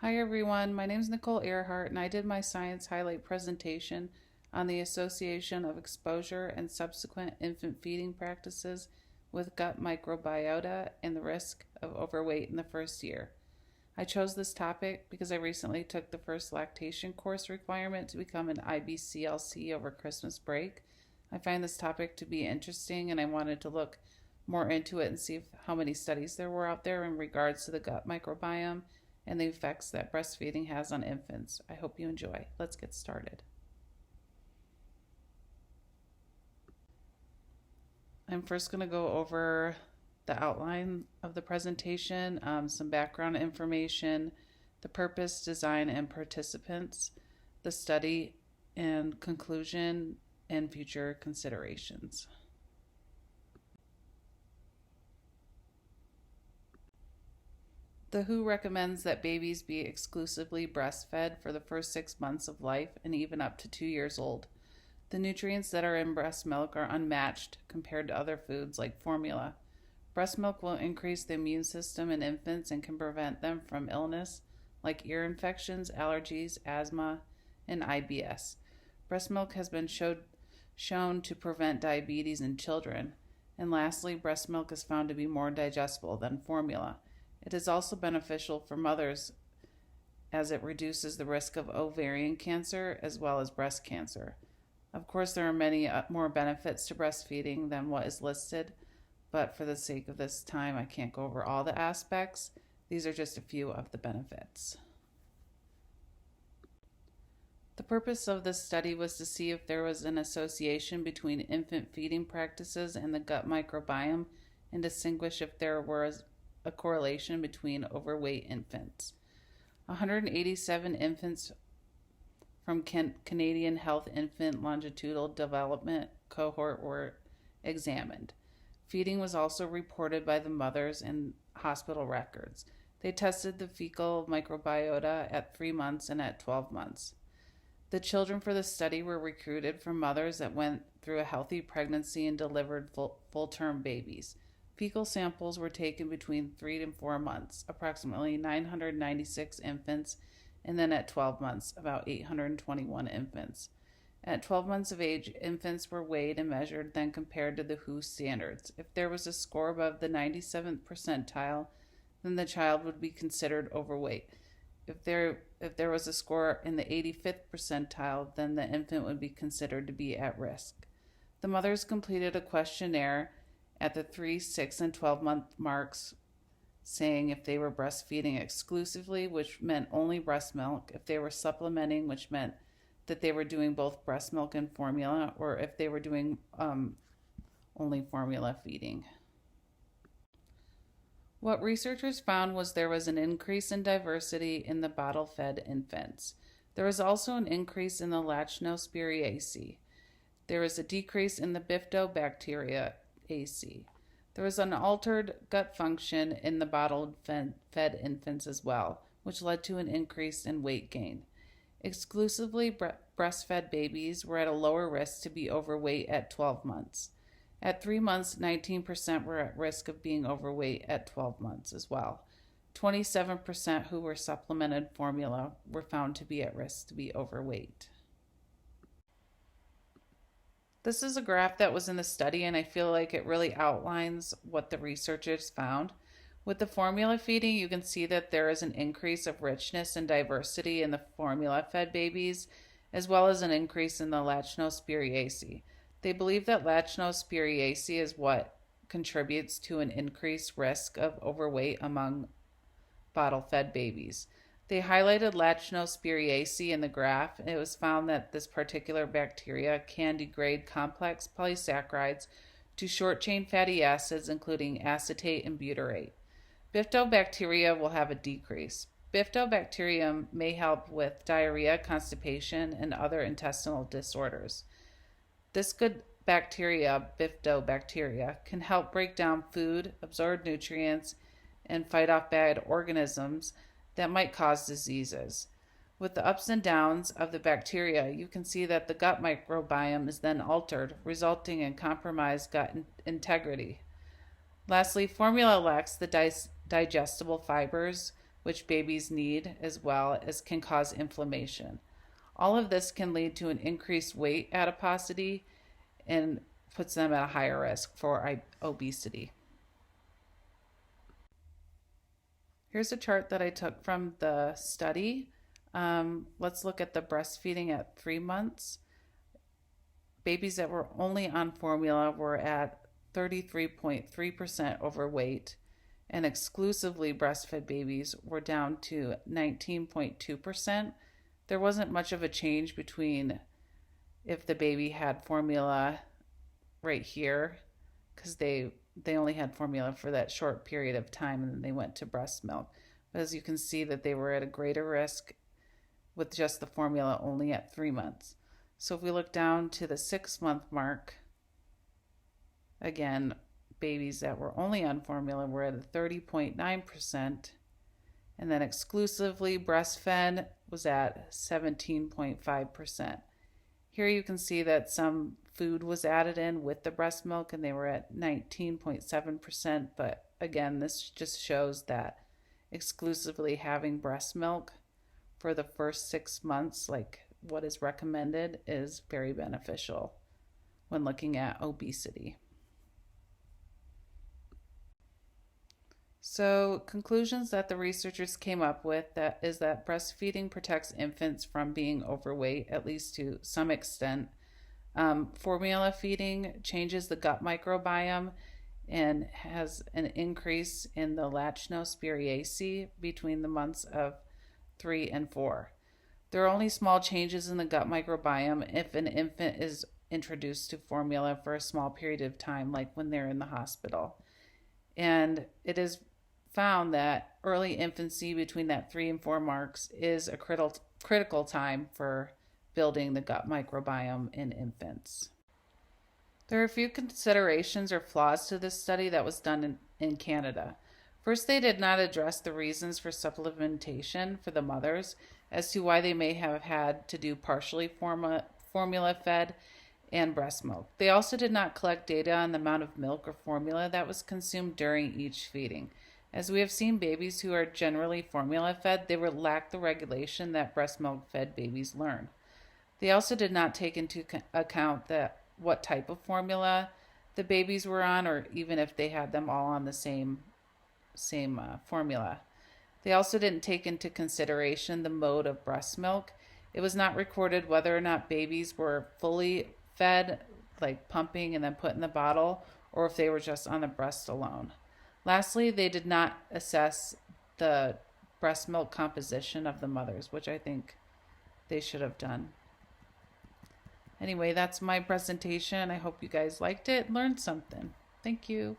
Hi everyone, my name is Nicole Earhart and I did my science highlight presentation on the association of exposure and subsequent infant feeding practices with gut microbiota and the risk of overweight in the first year. I chose this topic because I recently took the first lactation course requirement to become an IBCLC over Christmas break. I find this topic to be interesting and I wanted to look more into it and see how many studies there were out there in regards to the gut microbiome and the effects that breastfeeding has on infants. I hope you enjoy. Let's get started. I'm first going to go over the outline of the presentation, some background information, the purpose, design, and participants, the study, and conclusion, and future considerations. The WHO recommends that babies be exclusively breastfed for the first 6 months of life and even up to 2 years old. The nutrients that are in breast milk are unmatched compared to other foods like formula. Breast milk will increase the immune system in infants and can prevent them from illness like ear infections, allergies, asthma, and IBS. Breast milk has been shown to prevent diabetes in children. And lastly, breast milk is found to be more digestible than formula. It is also beneficial for mothers as it reduces the risk of ovarian cancer as well as breast cancer. Of course, there are many more benefits to breastfeeding than what is listed, but for the sake of this time, I can't go over all the aspects. These are just a few of the benefits. The purpose of this study was to see if there was an association between infant feeding practices and the gut microbiome and distinguish if there was a correlation between overweight infants. 187 infants from Canadian Health Infant Longitudinal Development Cohort were examined. Feeding was also reported by the mothers in hospital records. They tested the fecal microbiota at 3 months and at 12 months. The children for the study were recruited from mothers that went through a healthy pregnancy and delivered full-term babies. Fecal samples were taken between 3 and 4 months, approximately 996 infants, and then at 12 months, about 821 infants. At 12 months of age, infants were weighed and measured, then compared to the WHO standards. If there was a score above the 97th percentile, then the child would be considered overweight. If there was a score in the 85th percentile, then the infant would be considered to be at risk. The mothers completed a questionnaire at the 3, 6, and 12-month marks, saying if they were breastfeeding exclusively, which meant only breast milk, if they were supplementing, which meant that they were doing both breast milk and formula, or if they were doing only formula feeding. What researchers found was there was an increase in diversity in the bottle-fed infants. There was also an increase in the Lachnospiraceae. There was a decrease in the Bifidobacteria AC. There was an altered gut function in the bottle-fed infants as well, which led to an increase in weight gain. Exclusively breastfed babies were at a lower risk to be overweight at 12 months. At 3 months, 19% were at risk of being overweight at 12 months as well. 27% who were supplemented formula were found to be at risk to be overweight. This is a graph that was in the study, and I feel like it really outlines what the researchers found. With the formula feeding, you can see that there is an increase of richness and diversity in the formula-fed babies, as well as an increase in the Lachnospiraceae. They believe that Lachnospiraceae is what contributes to an increased risk of overweight among bottle-fed babies. They highlighted Lachnospiraceae in the graph, and it was found that this particular bacteria can degrade complex polysaccharides to short-chain fatty acids, including acetate and butyrate. Bifidobacteria will have a decrease. Bifidobacterium may help with diarrhea, constipation, and other intestinal disorders. This good bacteria, Bifidobacteria, can help break down food, absorb nutrients, and fight off bad organisms that might cause diseases. With the ups and downs of the bacteria, you can see that the gut microbiome is then altered, resulting in compromised gut integrity. Lastly, formula lacks the digestible fibers which babies need, as well as can cause inflammation. All of this can lead to an increased weight adiposity and puts them at a higher risk for obesity. Here's a chart that I took from the study. Let's look at the breastfeeding at 3 months. Babies that were only on formula were at 33.3% overweight, and exclusively breastfed babies were down to 19.2%. There wasn't much of a change between if the baby had formula right here, because they only had formula for that short period of time and then they went to breast milk. But as you can see that they were at a greater risk with just the formula only at 3 months. So if we look down to the 6-month mark, again, babies that were only on formula were at a 30.9%, and then exclusively breastfed was at 17.5%. Here you can see that some food was added in with the breast milk and they were at 19.7%, but again, this just shows that exclusively having breast milk for the first 6 months, like what is recommended, is very beneficial when looking at obesity. So, conclusions that the researchers came up with is that breastfeeding protects infants from being overweight, at least to some extent. Formula feeding changes the gut microbiome and has an increase in the Lachnospiraceae between the months of 3 and 4. There are only small changes in the gut microbiome if an infant is introduced to formula for a small period of time, like when they're in the hospital. And it is found that early infancy between that 3 and 4 marks is a critical time for building the gut microbiome in infants. There are a few considerations or flaws to this study that was done in Canada. First, they did not address the reasons for supplementation for the mothers as to why they may have had to do partially formula fed and breast milk. They also did not collect data on the amount of milk or formula that was consumed during each feeding. As we have seen babies who are generally formula fed, they will lack the regulation that breast milk fed babies learn. They also did not take into account what type of formula the babies were on, or even if they had them all on the same formula. They also didn't take into consideration the mode of breast milk. It was not recorded whether or not babies were fully fed, like pumping and then put in the bottle, or if they were just on the breast alone. Lastly, they did not assess the breast milk composition of the mothers, which I think they should have done. Anyway, that's my presentation. I hope you guys liked it and learned something. Thank you.